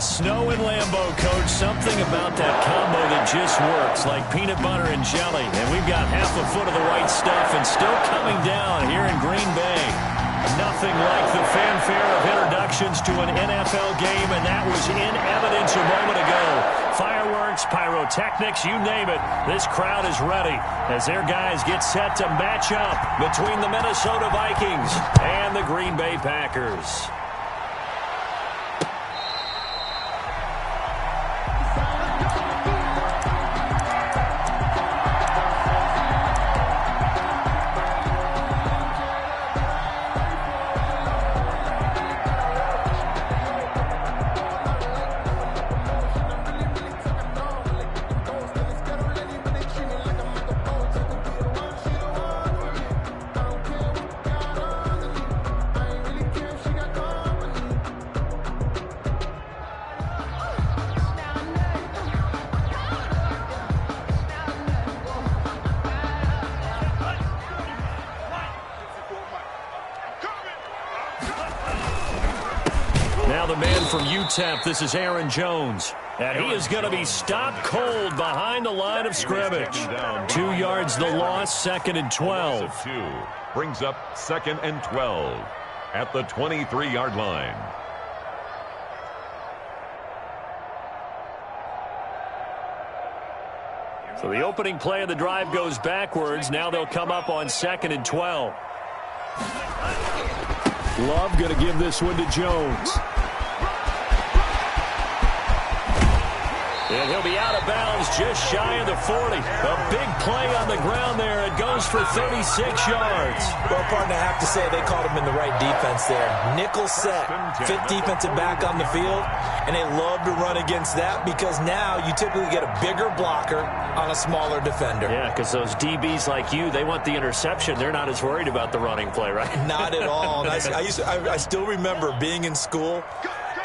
Snow and Lambeau, Coach. Something about that combo that just works, like peanut butter and jelly. And we've got half a foot of the right stuff and still coming down here in Green Bay. Nothing like the fanfare of introductions to an NFL game, and that was in evidence a moment ago. Fireworks, pyrotechnics, you name it. This crowd is ready as their guys get set to match up between the Minnesota Vikings and the Green Bay Packers. Now the man from UTEP, this is Aaron Jones. And he is going to be stopped cold behind the line of scrimmage. 2 yards the loss, 2nd and 12. Brings up 2nd and 12 at the 23-yard line. So the opening play of the drive goes backwards. Now they'll come up on 2nd and 12. Love going to give this one to Jones. And he'll be out of bounds just shy of the 40. A big play on the ground there. It goes for 36 yards. Well, partner, I have to say they called him in the right defense there. Nickel set, fit defensive back on the field, and they love to run against that because now you typically get a bigger blocker on a smaller defender. Yeah, because those DBs like you, they want the interception. They're not as worried about the running play, right? Not at all. I still remember being in school,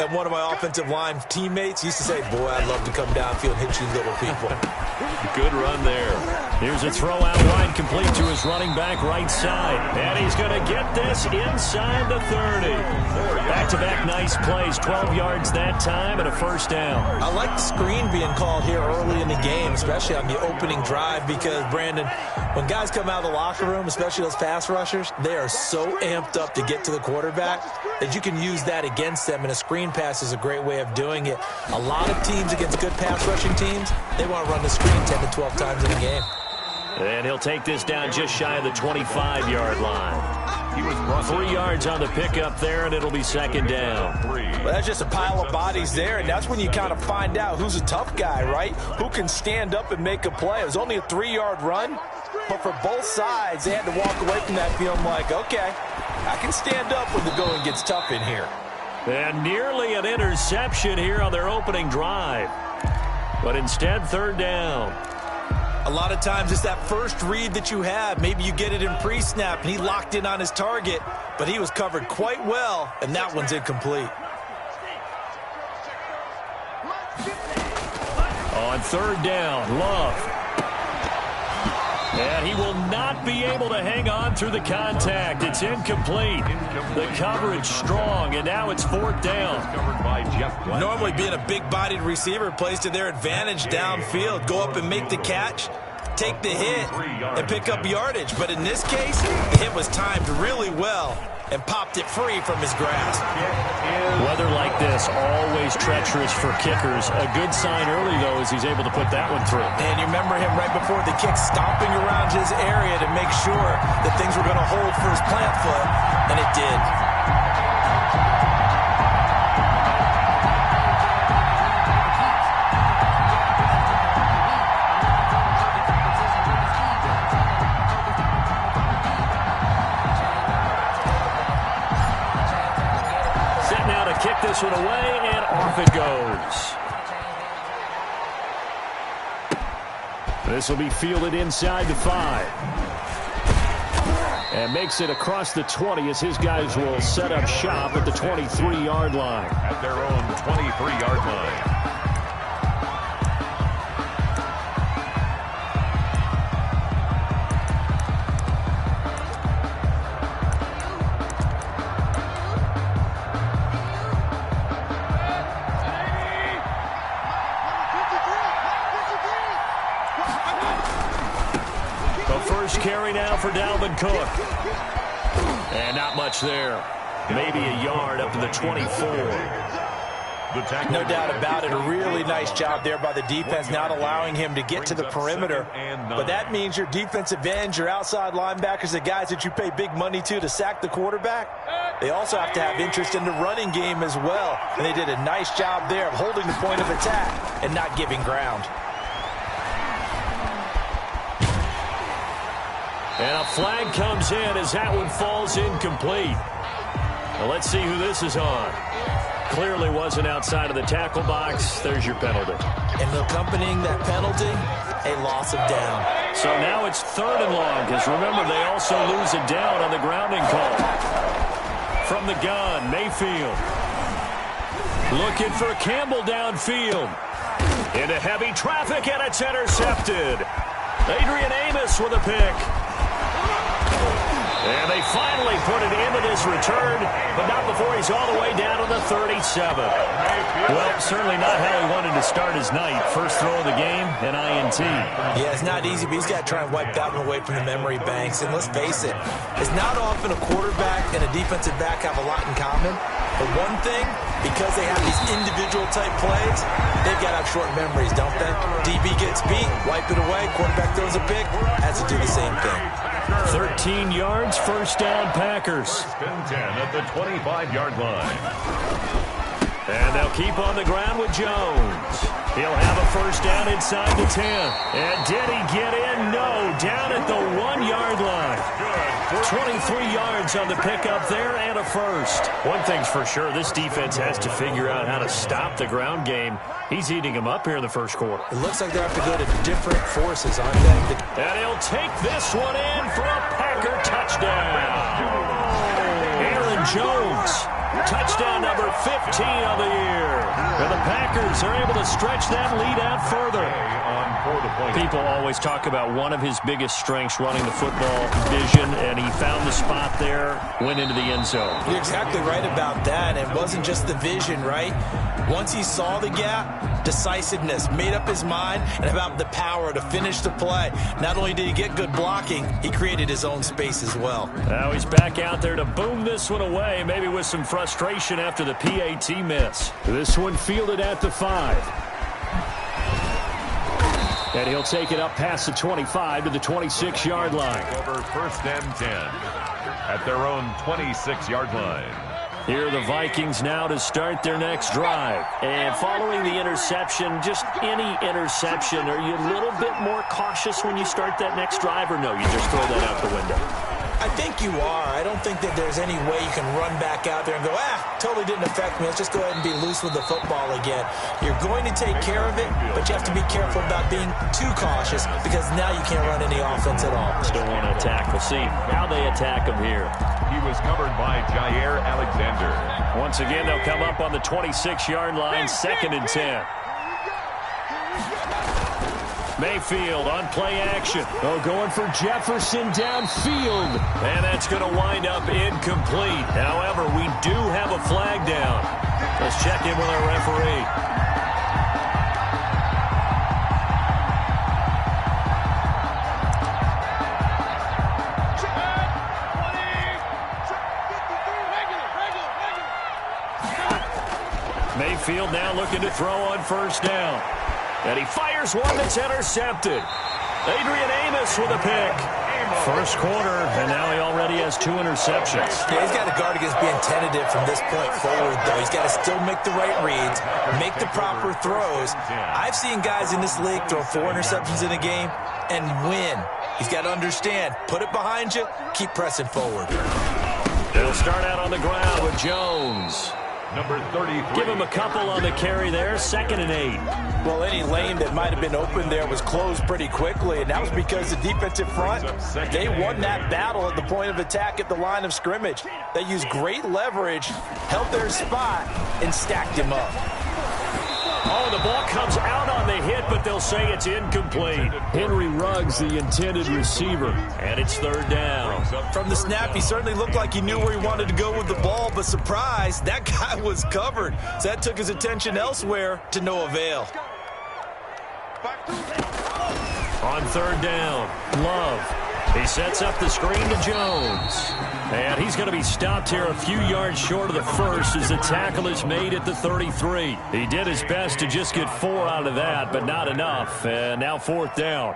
and one of my offensive line teammates used to say, boy, I'd love to come downfield and hit you little people. Good run there. Here's a throw out wide, complete to his running back right side. And he's going to get this inside the 30. Back-to-back nice plays, 12 yards that time and a first down. I like the screen being called here early in the game, especially on the opening drive, because, Brandon, when guys come out of the locker room, especially those pass rushers, they are so amped up to get to the quarterback that you can use that against them, and a screen pass is a great way of doing it. A lot of teams against good pass rushing teams, they want to run the screen 10 to 12 times in a game. And he'll take this down just shy of the 25-yard line. He was 3 yards on the pickup there, and it'll be second down. Well, that's just a pile of bodies there, and that's when you kind of find out who's a tough guy, right? Who can stand up and make a play. It was only a 3-yard run, but for both sides, they had to walk away from that feeling like, okay, I can stand up when the going gets tough in here. And nearly an interception here on their opening drive. But instead, third down. A lot of times it's that first read that you have. Maybe you get it in pre-snap, and he locked in on his target, but he was covered quite well, and that one's incomplete. On third down, Love. And he will not be able to hang on through the contact. It's incomplete. The coverage strong, and now it's fourth down. Normally being a big-bodied receiver plays to their advantage downfield. Go up and make the catch, take the hit, and pick up yardage. But in this case, the hit was timed really well and popped it free from his grasp. Weather like this, always treacherous for kickers. A good sign early, though, is he's able to put that one through. And you remember him right before the kick stomping around his area to make sure that things were going to hold for his plant foot, and it did. Kick this one away, and off it goes. This will be fielded inside the 5. And makes it across the 20 as his guys will set up shop at the 23-yard line. At their own 23-yard line. first carry now for Dalvin Cook. And not much there. Maybe a yard up to the 24. No doubt about it. A really nice job there by the defense, not allowing him to get to the perimeter. But that means your defensive ends, your outside linebackers, the guys that you pay big money to sack the quarterback, they also have to have interest in the running game as well. And they did a nice job there of holding the point of attack and not giving ground. And a flag comes in as that one falls incomplete. Now let's see who this is on. Clearly wasn't outside of the tackle box. There's your penalty. And accompanying that penalty, a loss of down. So now it's 3rd and long, because remember, they also lose a down on the grounding call. From the gun, Mayfield. Looking for Campbell downfield. Into heavy traffic, and it's intercepted. Adrian Amos with a pick. And they finally put it into this return, but not before he's all the way down to the 37. Well, certainly not how he wanted to start his night. First throw of the game, an INT. Yeah, it's not easy, but he's got to try and wipe that one away from the memory banks. And let's face it, it's not often a quarterback and a defensive back have a lot in common. But one thing, because they have these individual type plays, they've got to have short memories, don't they? DB gets beat, wipe it away, quarterback throws a pick, has to do the same thing. 13 yards, first down Packers. 1st and 10 at the 25-yard line. And they'll keep on the ground with Jones. He'll have a first down inside the 10. And did he get in? No, down at the 1-yard line. 23 yards on the pickup there and a first. One thing's for sure, this defense has to figure out how to stop the ground game. He's eating them up here in the first quarter. It looks like they have to go to different forces, aren't they? And he'll take this one in for a Packer touchdown. Aaron Jones. Touchdown number 15 of the year. And the Packers are able to stretch that lead out further. People always talk about one of his biggest strengths, running the football, vision, and he found the spot there, went into the end zone. You're exactly right about that. It wasn't just the vision, right? Once he saw the gap, decisiveness, made up his mind, and about the power to finish the play. Not only did he get good blocking, he created his own space as well. Now he's back out there to boom this one away, maybe with some frustration after the PAT miss. This one fielded at the 5. And he'll take it up past the 25 to the 26-yard line. Over 1st and 10 at their own 26-yard line. Here are the Vikings now to start their next drive. And following the interception, just any interception, are you a little bit more cautious when you start that next drive, or no, you just throw that out the window? I think you are. I don't think that there's any way you can run back out there and go, totally didn't affect me. Let's just go ahead and be loose with the football again. You're going to take care of it, but you have to be careful about being too cautious because now you can't run any offense at all. Still want to attack. We'll see how they attack him here. He was covered by Jair Alexander. Once again, they'll come up on the 26-yard line, 2nd and 10. Mayfield on play action. Oh, going for Jefferson downfield. And that's going to wind up incomplete. However, we do have a flag down. Let's check in with our referee. Mayfield now looking to throw on first down. And he fires one that's intercepted. Adrian Amos with a pick. First quarter, and now he already has 2 interceptions. Yeah, he's got to guard against being tentative from this point forward, though. He's got to still make the right reads, make the proper throws. I've seen guys in this league throw 4 interceptions in a game and win. He's got to understand, put it behind you, keep pressing forward. They'll start out on the ground with Jones. Number 33. Give him a couple on the carry there, 2nd and 8. Well, any lane that might have been open there was closed pretty quickly, and that was because the defensive front, they won that battle at the point of attack at the line of scrimmage. They used great leverage, held their spot, and stacked him up. Oh, the ball comes out on the hit, but they'll say it's incomplete. Henry Ruggs, the intended receiver, and it's 3rd down. From the snap, he certainly looked like he knew where he wanted to go with the ball, but surprise, that guy was covered. So that took his attention elsewhere to no avail. On 3rd down, Love He sets up the screen to Jones. And he's going to be stopped here a few yards short of the first as the tackle is made at the 33. He did his best to just get 4 out of that, but not enough. And now 4th down.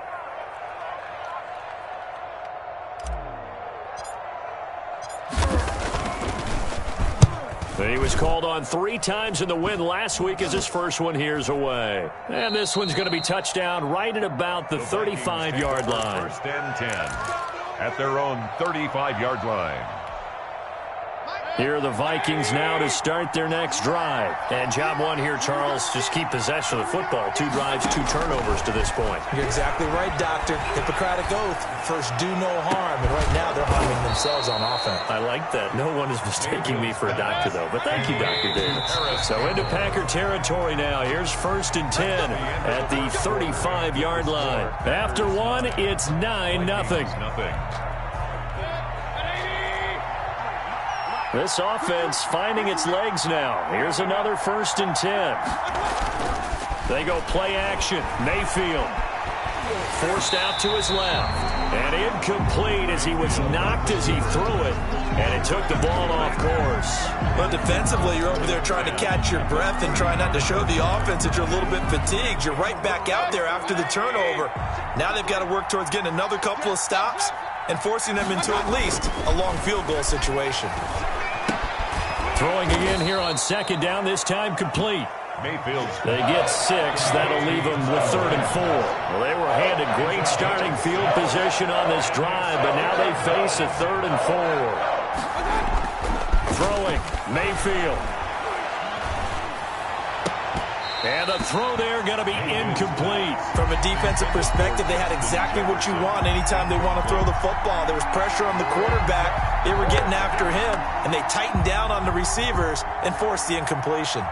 He was called on 3 times in the win last week as his first one here's away. And this one's going to be touchdown right at about the 35-yard line. 1st and 10 at their own 35-yard line. Here are the Vikings now to start their next drive. And job one here, Charles, just keep possession of the football. 2 drives, 2 turnovers to this point. You're exactly right, Doctor. Hippocratic oath. First, do no harm. And right now, they're harming themselves on offense. I like that. No one is mistaking me for a doctor, though. But thank you, Dr. Davis. So into Packer territory now. Here's 1st and 10 at the 35-yard line. After 1, it's 9-0. This offense finding its legs now. Here's another 1st and 10. They go play action. Mayfield forced out to his left. And incomplete as he was knocked as he threw it. And it took the ball off course. But defensively, you're over there trying to catch your breath and try not to show the offense that you're a little bit fatigued. You're right back out there after the turnover. Now they've got to work towards getting another couple of stops and forcing them into at least a long field goal situation. Throwing again here on 2nd down, this time complete. They get 6. That'll leave them with 3rd and 4. Well, they were handed great starting field position on this drive, but now they face a 3rd and 4. Throwing, Mayfield. And the throw there going to be incomplete. From a defensive perspective, they had exactly what you want anytime they want to throw the football. There was pressure on the quarterback. They were getting after him, and they tightened down on the receivers and forced the incompletion.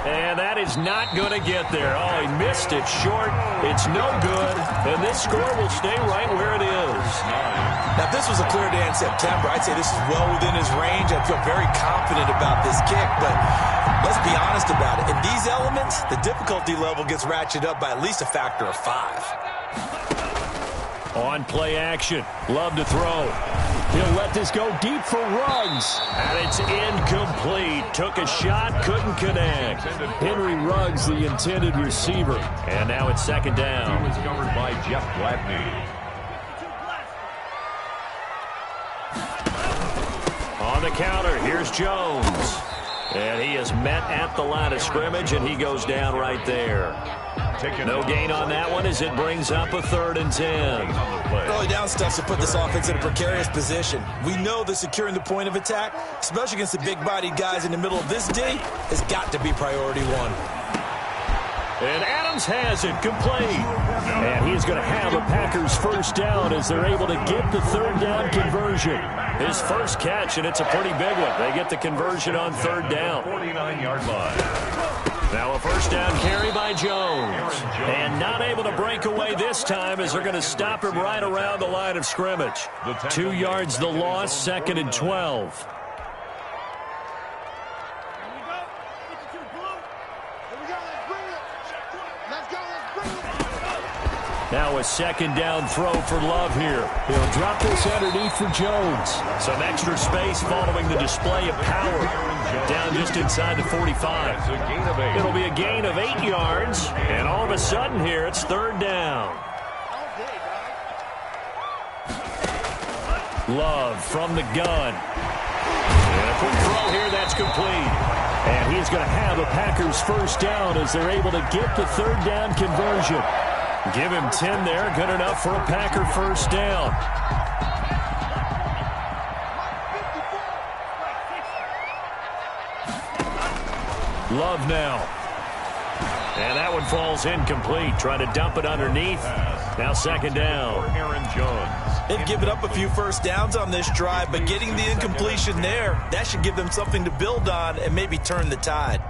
And that is not going to get there. Oh, he missed it short. It's no good. And this score will stay right where it is. Now, if this was a clear day in September, I'd say this is well within his range. I feel very confident about this kick, but let's be honest about it. In these elements, the difficulty level gets ratcheted up by at least a factor of 5. On play action. Love to throw. He'll let this go deep for Ruggs. And it's incomplete. Took a shot, couldn't connect. Henry Ruggs, the intended receiver. And now it's 2nd down. He was covered by Jeff Gladney. On the counter, here's Jones. And he is met at the line of scrimmage, and he goes down right there. No gain on that one as it brings up a 3rd and 10. Early down stuff to put this offense in a precarious position. We know that securing the point of attack, especially against the big-bodied guys in the middle of this D, has got to be priority 1. And Adams has it complete. And he's going to have a Packers 1st down as they're able to get the 3rd down conversion. His first catch, and it's a pretty big one. They get the conversion on 3rd down. 49-yard line. Now a 1st down carry by Jones. And not able to break away this time as they're going to stop him right around the line of scrimmage. 2 yards the loss, 2nd and 12. Now a 2nd down throw for Love here. He'll drop this underneath for Jones. Some extra space following the display of power. Down just inside the 45. It'll be a gain of 8 yards. And all of a sudden here, it's 3rd down. Love from the gun. And a quick throw here, that's complete. And he's going to have a Packers 1st down as they're able to get the 3rd down conversion. Give him 10 there, good enough for a Packer 1st down. Love now. And that one falls incomplete. Trying to dump it underneath. Now 2nd down. Aaron Jones. They've given up a few 1st downs on this drive, but getting the incompletion there, that should give them something to build on and maybe turn the tide.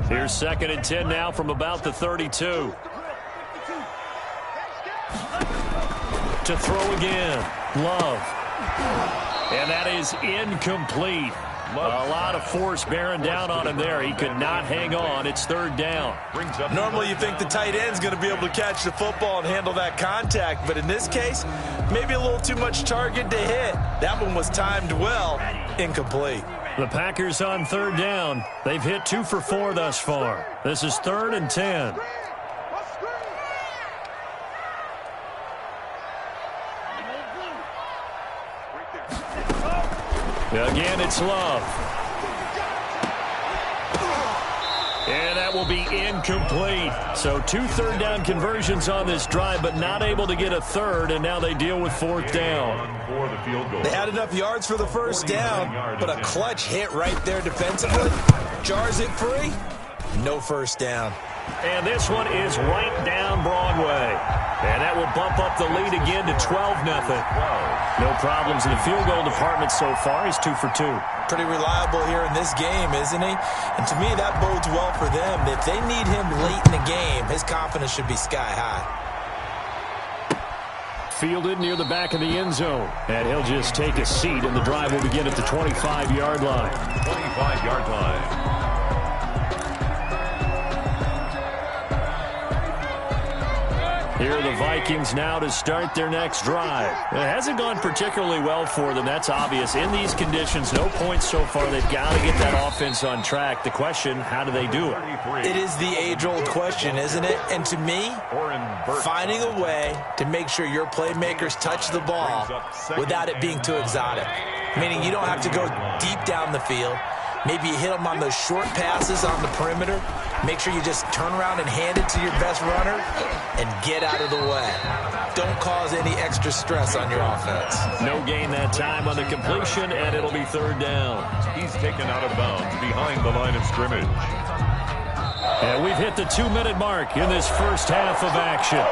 Here's 2nd and 10 now from about the 32. To throw again. Love. And that is incomplete. A lot of force bearing down on him there. He could not hang on. It's third down. Normally you think the tight end's going to be able to catch the football and handle that contact, but in this case, maybe a little too much target to hit. That one was timed well. Incomplete. The Packers on third down. They've hit 2 for 4 thus far. This is 3rd and 10. Again, it's Love. And that will be incomplete. So 2 third-down conversions on this drive, but not able to get a third, and now they deal with 4th down. They had enough yards for the first down, but a clutch hit right there defensively. Jars it free. No first down. And this one is right down Broadway. And that will bump up the lead again to 12-0. No problems in the field goal department so far. He's 2 for 2. Pretty reliable here in this game, isn't he? And to me, that bodes well for them. If they need him late in the game, his confidence should be sky high. Fielded near the back of the end zone. And he'll just take a seat, and the drive will begin at the 25-yard line. 25-yard line. Here are the Vikings now to start their next drive. It hasn't gone particularly well for them. That's obvious. In these conditions, no points so far. They've got to get that offense on track. The question, how do they do it? It is the age-old question, isn't it? And to me, finding a way to make sure your playmakers touch the ball without it being too exotic. Meaning you don't have to go deep down the field. Maybe you hit them on those short passes on the perimeter. Make sure you just turn around and hand it to your best runner and get out of the way. Don't cause any extra stress on your offense. No gain that time on the completion, and it'll be 3rd down. He's taken out of bounds behind the line of scrimmage. And we've hit the 2-minute mark in this first half of action.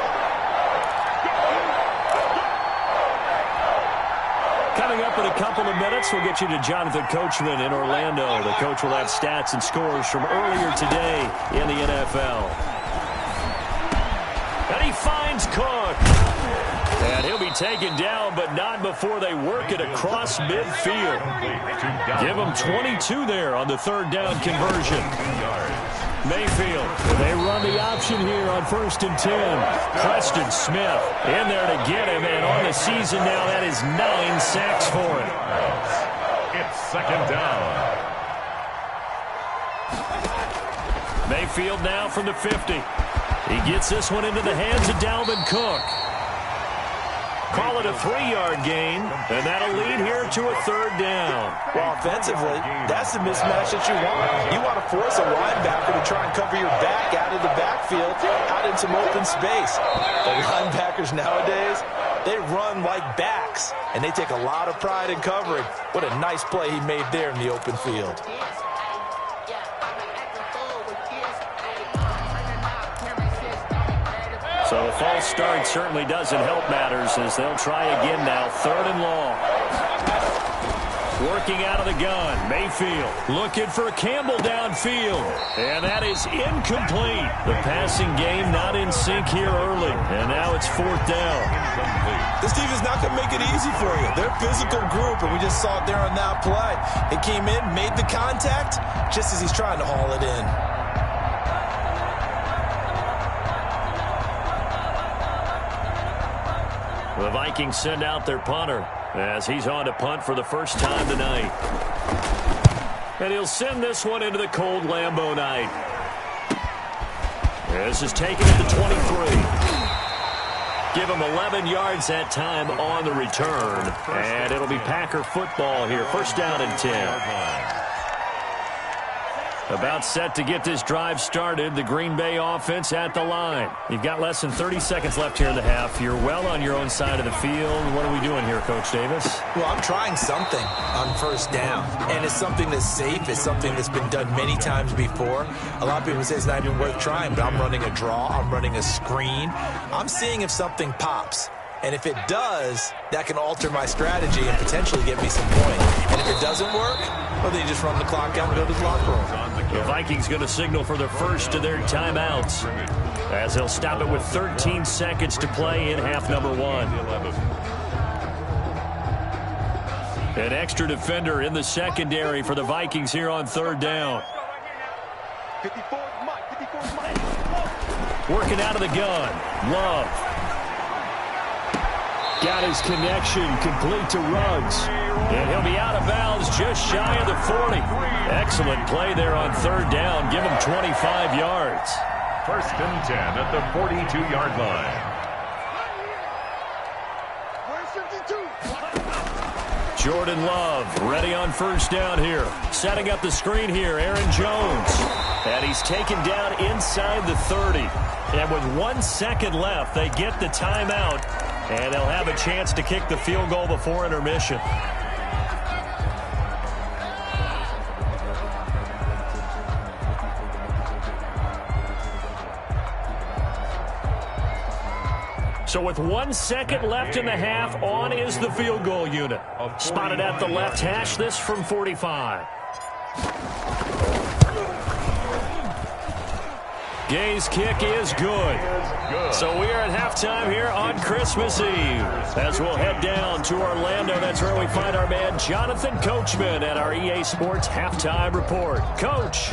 Coming up in a couple of minutes, we'll get you to Jonathan Coachman in Orlando. The coach will have stats and scores from earlier today in the NFL. And he finds Cook. And he'll be taken down, but not before they work it across midfield. Give him 22 there on the 3rd down conversion. Mayfield, they run the option here on 1st and 10. Preston Smith in there to get him, and on the season now, that is 9 sacks for him. It's 2nd down. Mayfield now from the 50. He gets this one into the hands of Dalvin Cook. Call it a 3-yard gain, and that'll lead here to a 3rd down. Well, offensively, that's the mismatch that you want. You want to force a linebacker to try and cover your back out of the backfield, out in some open space. The linebackers nowadays, they run like backs, and they take a lot of pride in covering. What a nice play he made there in the open field. So the false start certainly doesn't help matters as they'll try again now. 3rd and long. Working out of the gun. Mayfield looking for Campbell downfield. And that is incomplete. The passing game not in sync here early. And now it's 4th down. This team is not going to make it easy for you. They're a physical group, and we just saw it there on that play. It came in, made the contact, just as he's trying to haul it in. The Vikings send out their punter as he's on to punt for the first time tonight. And he'll send this one into the cold Lambeau night. This is taken at the 23. Give him 11 yards that time on the return. And it'll be Packer football here. 1st down and 10. About set to get this drive started. The Green Bay offense at the line. You've got less than 30 seconds left here in the half. You're well on your own side of the field. What are we doing here, Coach Davis? Well, I'm trying something on 1st down. And it's something that's safe. It's something that's been done many times before. A lot of people say it's not even worth trying, but I'm running a draw. I'm running a screen. I'm seeing if something pops. And if it does, that can alter my strategy and potentially get me some points. And if it doesn't work, well, then you just run the clock out and go to the locker room. The Vikings going to signal for the first of their timeouts as they'll stop it with 13 seconds to play in half number 1. An extra defender in the secondary for the Vikings here on third down. Working out of the gun. Love. Got his connection complete to Ruggs. And he'll be out of bounds just shy of the 40. Excellent play there on third down. Give him 25 yards. First and 10 at the 42-yard line. Jordan Love ready on first down here. Setting up the screen here, Aaron Jones. And he's taken down inside the 30. And with 1 second left, they get the timeout. And they'll have a chance to kick the field goal before intermission. So with 1 second left in the half, on is the field goal unit. Spotted at the left hash, this from 45. Gay's kick is good. So we are at halftime here on Christmas Eve. As we'll head down to Orlando, that's where we find our man Jonathan Coachman at our EA Sports Halftime Report. Coach.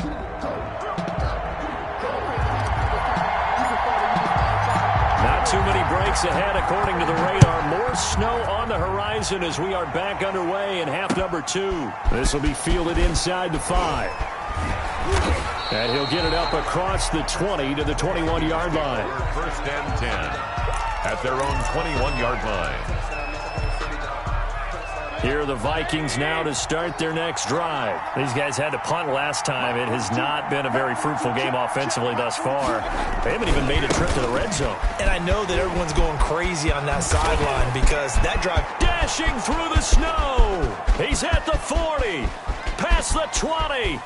Not too many breaks ahead according to the radar. More snow on the horizon as we are back underway in half number 2. This will be fielded inside the 5. And he'll get it up across the 20 to the 21-yard line. First and 10 at their own 21-yard line. Here are the Vikings now to start their next drive. These guys had to punt last time. It has not been a very fruitful game offensively thus far. They haven't even made a trip to the red zone. And I know that everyone's going crazy on that sideline because that drive... Dashing through the snow. He's at the 40. Past the 20.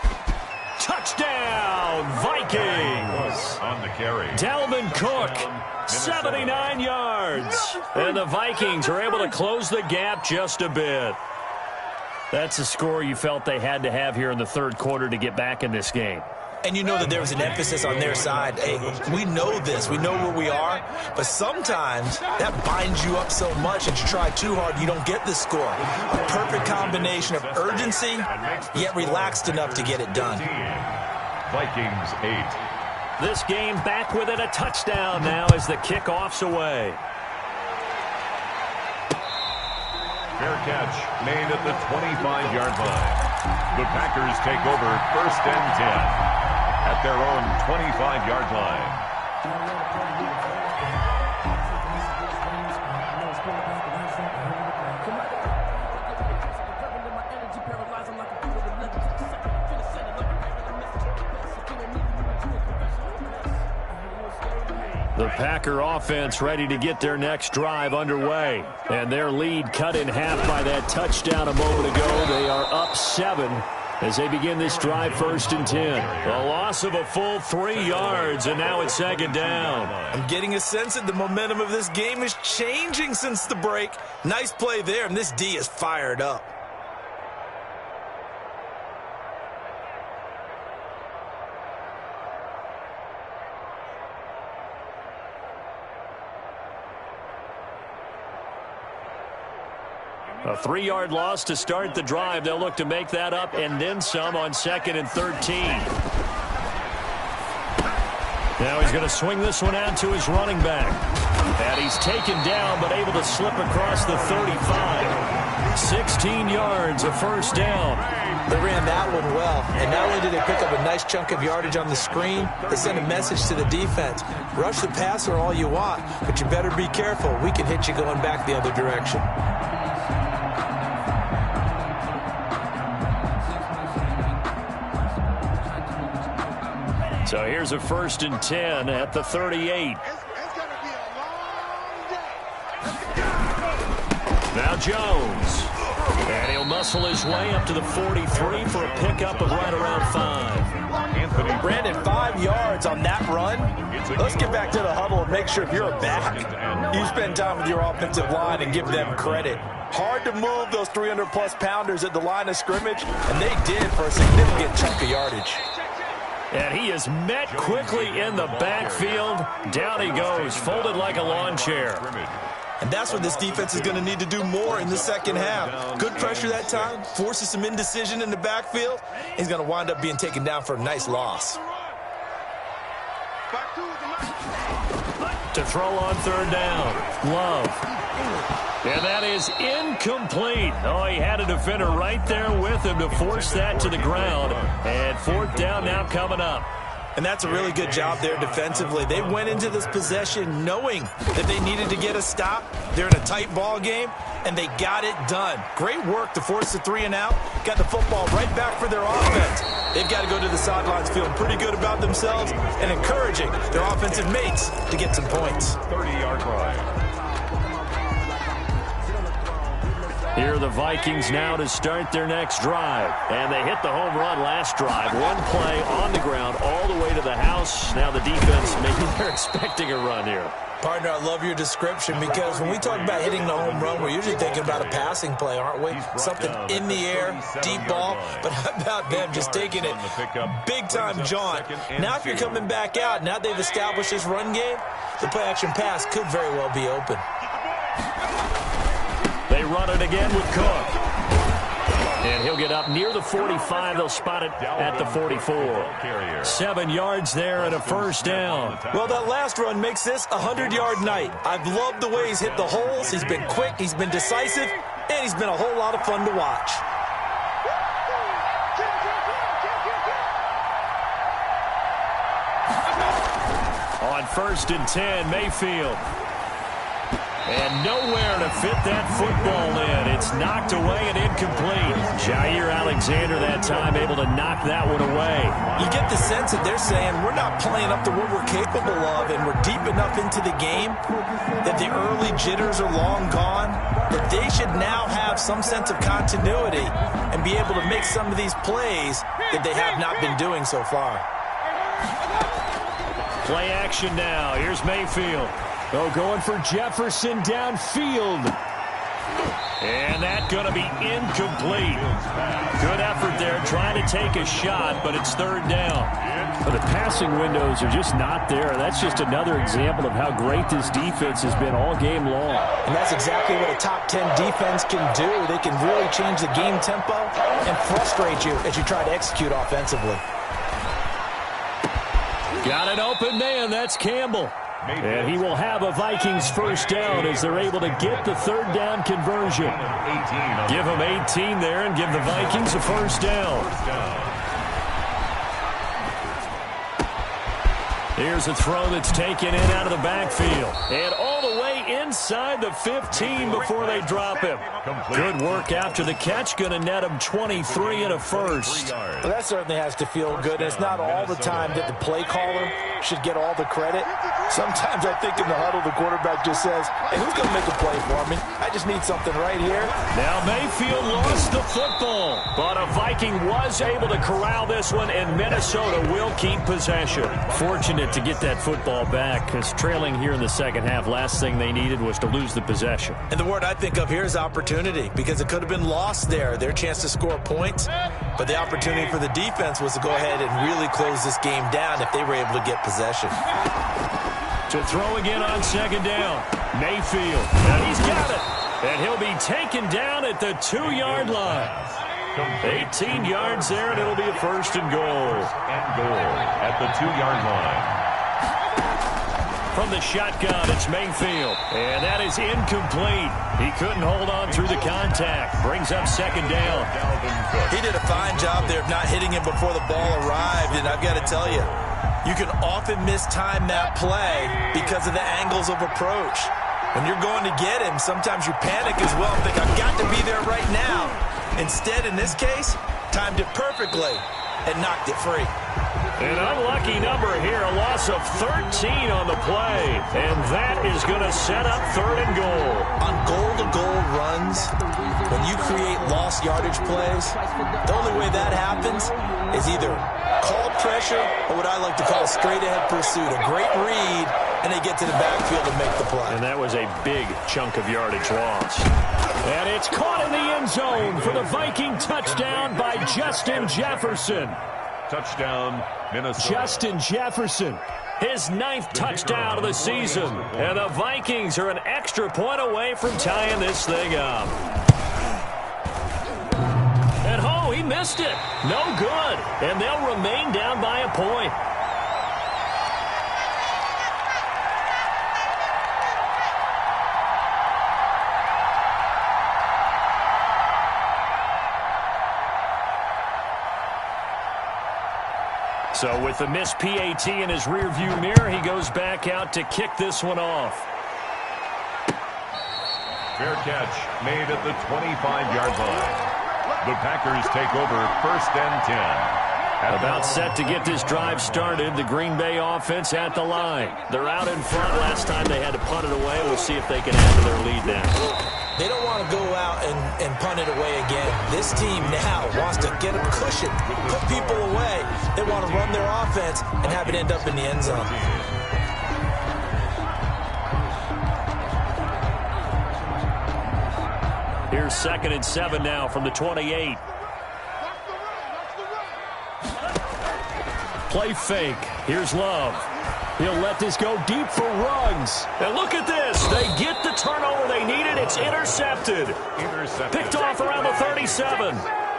Touchdown, Vikings. On the carry. Dalvin Cook, 79 yards. And the Vikings are able to close the gap just a bit. That's a score you felt they had to have here in the third quarter to get back in this game. And you know that there was an emphasis on their side. Hey, we know this. We know where we are. But sometimes that binds you up so much that you try too hard, you don't get the score. A perfect combination of urgency, yet relaxed enough to get it done. Vikings 8. This game back within a touchdown now as the kickoff's away. Fair catch made at the 25-yard line. The Packers take over first and 10 at their own 25-yard line. The Packer offense ready to get their next drive underway. And their lead cut in half by that touchdown a moment ago. They are up 7 as they begin this drive first and 10. A loss of a full 3 yards, and now it's second down. I'm getting a sense that the momentum of this game is changing since the break. Nice play there, and this D is fired up. A 3-yard loss to start the drive. They'll look to make that up and then some on second and 13. Now he's going to swing this one out to his running back. And he's taken down but able to slip across the 35. 16 yards, a first down. They ran that one well, and not only did they pick up a nice chunk of yardage on the screen, they sent a message to the defense. Rush the passer all you want, but you better be careful. We can hit you going back the other direction. So here's a first and 10 at the 38. Now Jones. And he'll muscle his way up to the 43 for a pickup of right around 5. Brandon, 5 yards on that run. Let's get back to the huddle and make sure if you're a back, you spend time with your offensive line and give them credit. Hard to move those 300-plus pounders at the line of scrimmage, and they did for a significant chunk of yardage. And he is met quickly in the backfield. Down he goes, folded like a lawn chair. And that's what this defense is going to need to do more in the second half. Good pressure that time, forces some indecision in the backfield. He's going to wind up being taken down for a nice loss. To throw on third down, Love. And that is incomplete. Oh, he had a defender right there with him to force that to the ground. And fourth down now coming up. And that's a really good job there defensively. They went into this possession knowing that they needed to get a stop. They're in a tight ball game, and they got it done. Great work to force the 3 and out. Got the football right back for their offense. They've got to go to the sidelines feeling pretty good about themselves and encouraging their offensive mates to get some points. 30-yard line. Here are the Vikings now to start their next drive. And they hit the home run last drive. One play on the ground all the way to the house. Now the defense, maybe they're expecting a run here. Partner, I love your description because when we talk about hitting the home run, we're usually thinking about a passing play, aren't we? Something in the air, deep ball. But how about them just taking it big-time jaunt? Now if you're coming back out, now they've established this run game, the play-action pass could very well be open. They run it again with Cook. And he'll get up near the 45. They'll spot it at the 44. 7 yards there and a first down. Well, that last run makes this a 100-yard night. I've loved the way he's hit the holes. He's been quick, he's been decisive, and he's been a whole lot of fun to watch. On 1st and 10, Mayfield. And nowhere to fit that football in. It's knocked away and incomplete. Jair Alexander that time able to knock that one away. You get the sense that they're saying we're not playing up to what we're capable of, and we're deep enough into the game that the early jitters are long gone, that they should now have some sense of continuity and be able to make some of these plays that they have not been doing so far. Play action now. Here's Mayfield. Oh, going for Jefferson downfield. And that's going to be incomplete. Good effort there trying to take a shot, but it's third down. But the passing windows are just not there. That's just another example of how great this defense has been all game long. And that's exactly what a top 10 defense can do. They can really change the game tempo and frustrate you as you try to execute offensively. Got an open man. That's Campbell. And he will have a Vikings first down as they're able to get the third down conversion. Give them 18 there and give the Vikings a first down. Here's a throw that's taken in out of the backfield. And all the way inside the 15 before they drop him. Good work after the catch. Going to net him 23 and a first. Well, that certainly has to feel good. And it's not all the time that the play caller should get all the credit. Sometimes I think in the huddle, the quarterback just says, hey, who's going to make a play for me? I just need something right here. Now Mayfield lost the football, but a Viking was able to corral this one, and Minnesota will keep possession. Fortunate to get that football back, because trailing here in the second half, last thing they needed was to lose the possession. And the word I think of here is opportunity, because it could have been lost there, their chance to score points. But the opportunity for the defense was to go ahead and really close this game down if they were able to get possession. To throw again on second down, Mayfield. And he's got it. And he'll be taken down at the 2-yard line. 18 yards there, and it'll be a first and goal. At the 2-yard line. From the shotgun, it's Mayfield. And that is incomplete. He couldn't hold on through the contact. Brings up second down. He did a fine job there of not hitting him before the ball arrived. And I've got to tell you, you can often mistime that play because of the angles of approach. When you're going to get him, sometimes you panic as well and think, I've got to be there right now. Instead, in this case, timed it perfectly and knocked it free. An unlucky number here, a loss of 13 on the play. And that is going to set up third and goal. On goal-to-goal runs, when you create lost yardage plays, the only way that happens is either called pressure or what I like to call straight-ahead pursuit. A great read, and they get to the backfield and make the play. And that was a big chunk of yardage lost. And it's caught in the end zone for the Viking touchdown by Justin Jefferson. Touchdown, Minnesota. Justin Jefferson His 9th touchdown of the season. And the Vikings are an extra point away from tying this thing up. And oh, he missed it. No good. And they'll remain down by a point. So with the missed PAT in his rearview mirror, he goes back out to kick this one off. Fair catch made at the 25-yard line. The Packers take over 1st and 10. About set to get this drive started. The Green Bay offense at the line. They're out in front. Last time they had to punt it away. We'll see if they can add to their lead now. They don't want to go out and punt it away again. This team now wants to get a cushion, put people away. They want to run their offense and have it end up in the end zone. Here's 2nd and 7 now from the 28. Play fake. Here's Love. He'll let this go deep for Ruggs. And look at this. They get the turnover they needed. It's intercepted. Picked off around the 37.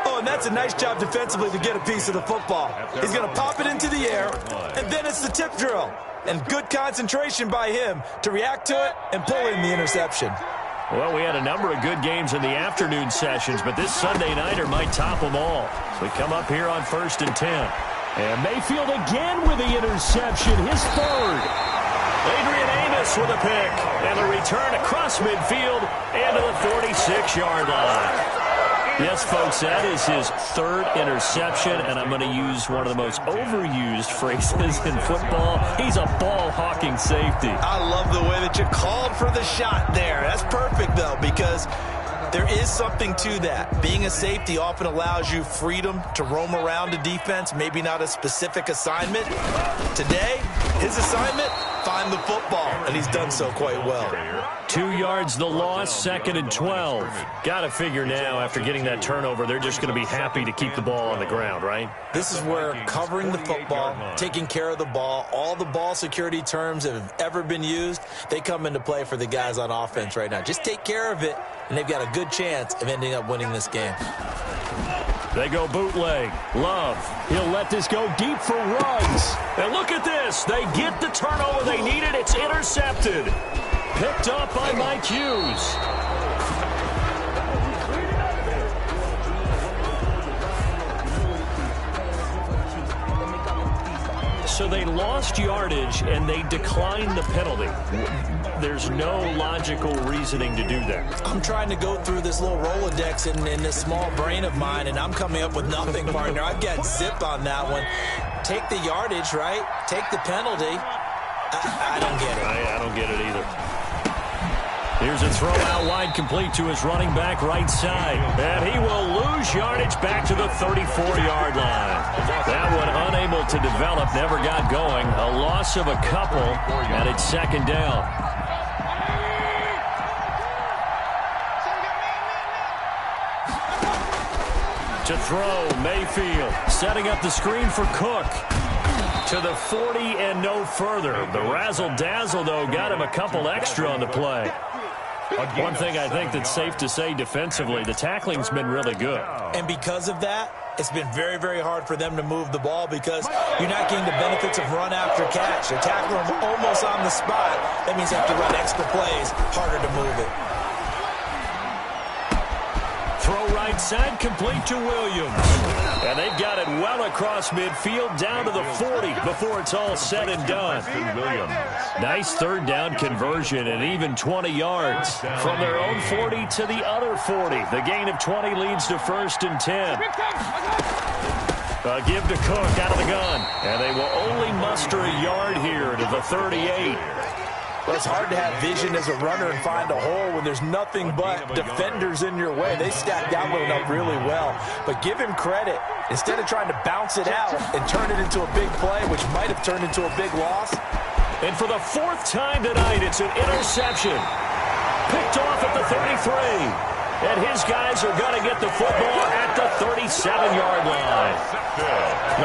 Oh, and that's a nice job defensively to get a piece of the football. He's going to pop it into the air, and then it's the tip drill. And good concentration by him to react to it and pull in the interception. Well, we had a number of good games in the afternoon sessions, but this Sunday nighter might top them all. So we come up here on 1st and 10. And Mayfield again with the interception, his 3rd. Adrian Amos with a pick. And a return across midfield and to the 46-yard line. Yes, folks, that is his 3rd interception, and I'm going to use one of the most overused phrases in football. He's a ball-hawking safety. I love the way that you called for the shot there. That's perfect, though, because there is something to that. Being a safety often allows you freedom to roam around a defense, maybe not a specific assignment. Today, his assignment, find the football, and he's done so quite well. 2 yards the loss, 2nd and 12. Got to figure now, after getting that turnover, they're just going to be happy to keep the ball on the ground, right? This is where covering the football, taking care of the ball, all the ball security terms that have ever been used, they come into play for the guys on offense right now. Just take care of it, and they've got a good chance of ending up winning this game. They go bootleg. Love. He'll let this go deep for Ruggs. And look at this. They get the turnover they needed. It's intercepted. Picked up by Mike Hughes. So they lost yardage, and they declined the penalty. There's no logical reasoning to do that. I'm trying to go through this little Rolodex in this small brain of mine, and I'm coming up with nothing, partner. I've got zip on that one. Take the yardage, right? Take the penalty. I don't get it. I don't get it either. Here's a throw out wide, complete to his running back right side. And he will lose yardage back to the 34-yard line. That one unable to develop, never got going. A loss of a couple, and it's 2nd down. To throw, Mayfield setting up the screen for Cook. To the 40 and no further. The razzle-dazzle, though, got him a couple extra on the play. One thing I think that's safe to say defensively, the tackling's been really good. And because of that, it's been very, very hard for them to move the ball because you're not getting the benefits of run after catch. They're tackling them almost on the spot. That means they have to run extra plays, harder to move it. Throw right side, complete to Williams. And they've got it well across midfield, down to the 40 before it's all said and done. Nice 3rd down conversion and even 20 yards. From their own 40 to the other 40. The gain of 20 leads to 1st and 10. A give to Cook out of the gun. And they will only muster a yard here to the 38. Well, it's hard to have vision as a runner and find a hole when there's nothing but defenders in your way. They stacked that one up really well. But give him credit. Instead of trying to bounce it out and turn it into a big play, which might have turned into a big loss. And for the 4th time tonight, it's an interception. Picked off at the 33. And his guys are going to get the football at the 36. 37-yard line.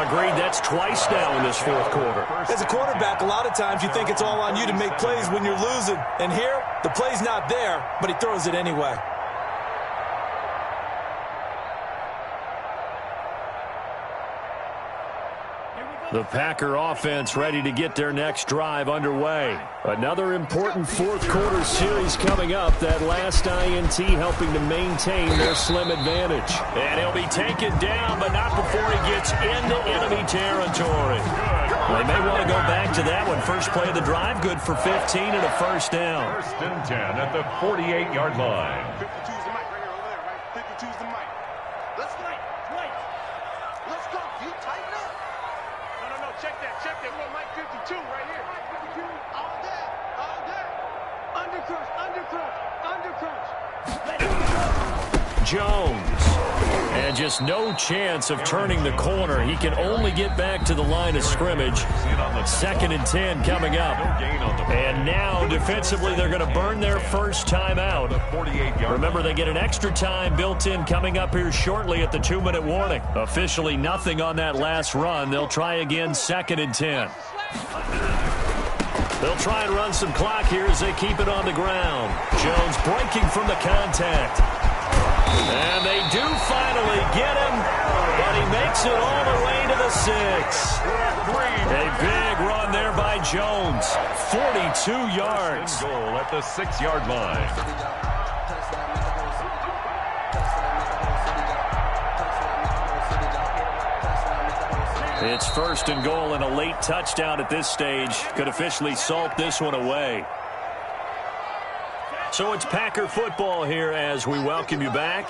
Agreed, that's twice now in this fourth quarter. As a quarterback, a lot of times you think it's all on you to make plays when you're losing. And here, the play's not there, but he throws it anyway. The Packer offense ready to get their next drive underway. Another important fourth quarter series coming up. That last INT helping to maintain their slim advantage. And he'll be taken down, but not before he gets into enemy territory. They may want to go back to that one. First play of the drive, good for 15 and a first down. First and 10 at the 48-yard line. 52's the mic right here, over there, right? 52's the mic. Let's fight. Let's go. You tighten up. No. Check that. We want Mike 52 right here. Mike 52 all day. Undercrunch. Jones. And just no chance of turning the corner. He can only get back to the line of scrimmage. Second and 10 coming up. And now, defensively, they're going to burn their first timeout. Remember, they get an extra time built in coming up here shortly at the 2-minute warning. Officially nothing on that last run. They'll try again, second and 10. They'll try and run some clock here as they keep it on the ground. Jones breaking from the contact. And they do finally get him, but he makes it all the way to the 6. A big run there by Jones. 42 yards. Goal at the 6-yard line. It's first and goal, and a late touchdown at this stage could officially salt this one away. So it's Packer football here as we welcome you back.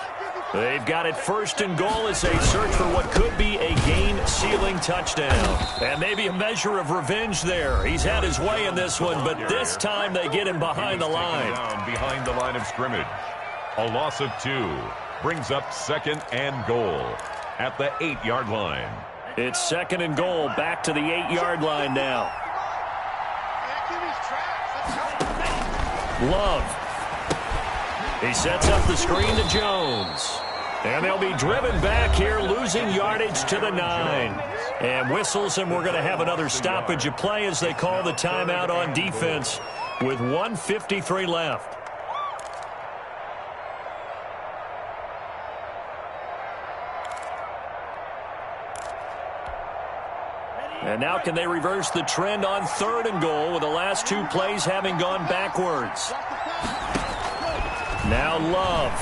They've got it first and goal as they search for what could be a game-sealing touchdown. And maybe a measure of revenge there. He's had his way in this one, but this time they get him behind the line. Behind the line of scrimmage. A loss of 2 brings up second and goal at the 8-yard line. It's second and goal, back to the 8-yard line now. Love. He sets up the screen to Jones. And they'll be driven back here, losing yardage to the 9. And whistles, and we're going to have another stoppage of play as they call the timeout on defense with 1:53 left. And now can they reverse the trend on third and goal with the last 2 plays having gone backwards? Now Love.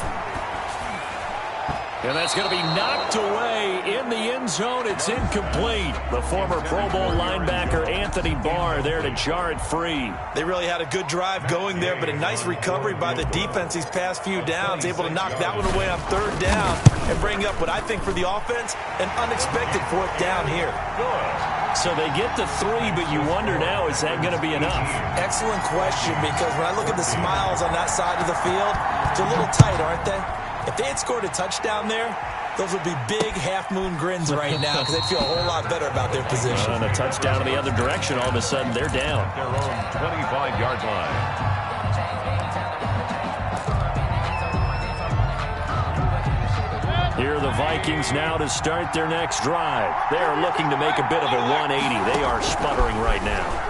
And that's going to be knocked away in the end zone. It's incomplete. The former Pro Bowl linebacker Anthony Barr there to jar it free. They really had a good drive going there, but a nice recovery by the defense these past few downs, able to knock that one away on third down and bring up what I think for the offense, an unexpected 4th down here. So they get to 3, but you wonder now, is that going to be enough? Excellent question, because when I look at the smiles on that side of the field, it's a little tight, aren't they? If they had scored a touchdown there, those would be big half-moon grins right now because they'd feel a whole lot better about their position. And a touchdown in the other direction, all of a sudden they're down. Their own 25-yard line. Here are the Vikings now to start their next drive. They are looking to make a bit of a 180. They are sputtering right now.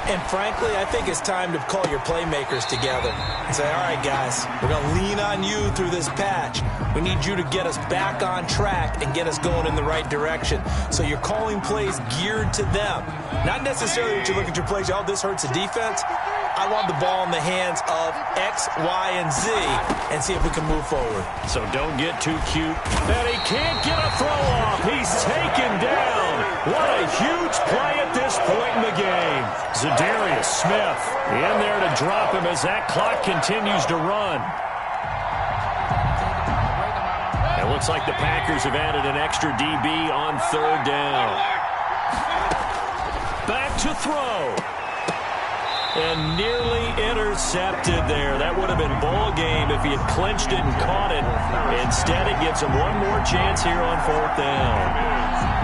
And frankly, I think it's time to call your playmakers together and say, all right, guys, we're going to lean on you through this patch. We need you to get us back on track and get us going in the right direction. So you're calling plays geared to them. Not necessarily that you look at your plays, oh, this hurts the defense. I want the ball in the hands of X, Y, and Z and see if we can move forward. So don't get too cute. And he can't get a throw off. He's taken down. What a huge play at this point in the game. Zadarius Smith in there to drop him as that clock continues to run. It looks like the Packers have added an extra DB on third down. Back to throw. And nearly intercepted there. That would have been ball game if he had clinched it and caught it. Instead, it gives him one more chance here on 4th down.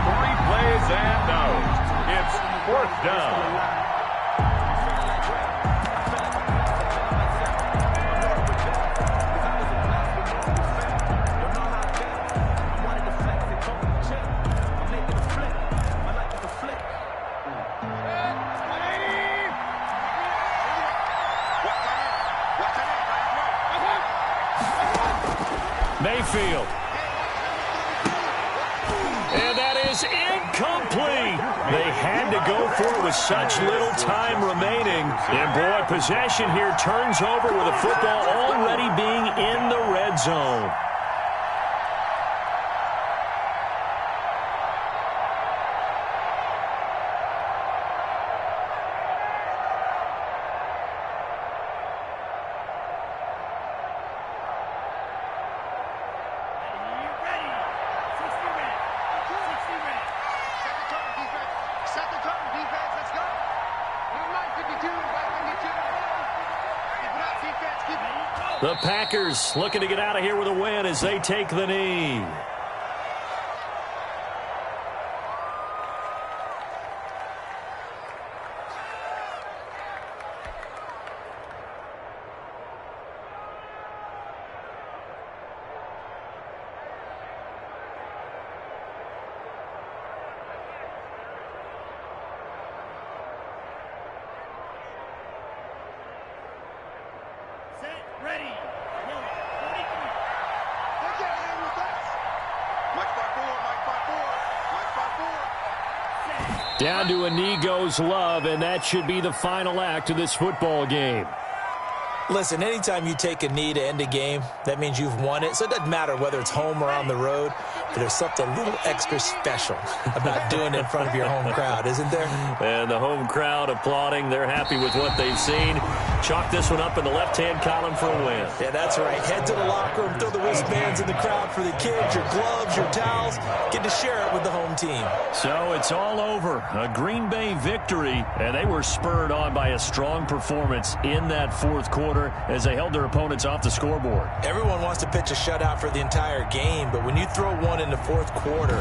3 plays and out. It's 4th down. Mayfield. And that is incomplete. They had to go for it with such little time remaining. And, boy, possession here turns over with the football already being in the red zone. The Packers looking to get out of here with a win as they take the knee. Down to a knee goes Love, and that should be the final act of this football game. Listen, anytime you take a knee to end a game, that means you've won it. So it doesn't matter whether it's home or on the road, but there's something a little extra special about doing it in front of your home crowd, isn't there? And the home crowd applauding. They're happy with what they've seen. Chalk this one up in the left-hand column for a win. Yeah, that's right. Head to the locker room, throw the wristbands in the crowd for the kids, your gloves, your towels. Get to share it with the home team. So it's all over. A Green Bay victory, and they were spurred on by a strong performance in that fourth quarter as they held their opponents off the scoreboard. Everyone wants to pitch a shutout for the entire game, but when you throw one in the fourth quarter,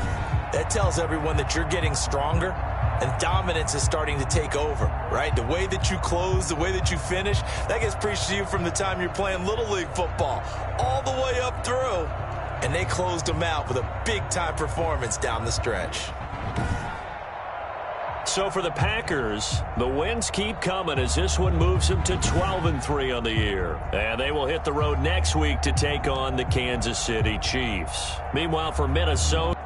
that tells everyone that you're getting stronger and dominance is starting to take over, right? The way that you close, the way that you finish, that gets preached to you from the time you're playing Little League football all the way up through. And they closed them out with a big-time performance down the stretch. So for the Packers, the wins keep coming as this one moves them to 12-3 on the year. And they will hit the road next week to take on the Kansas City Chiefs. Meanwhile, for Minnesota,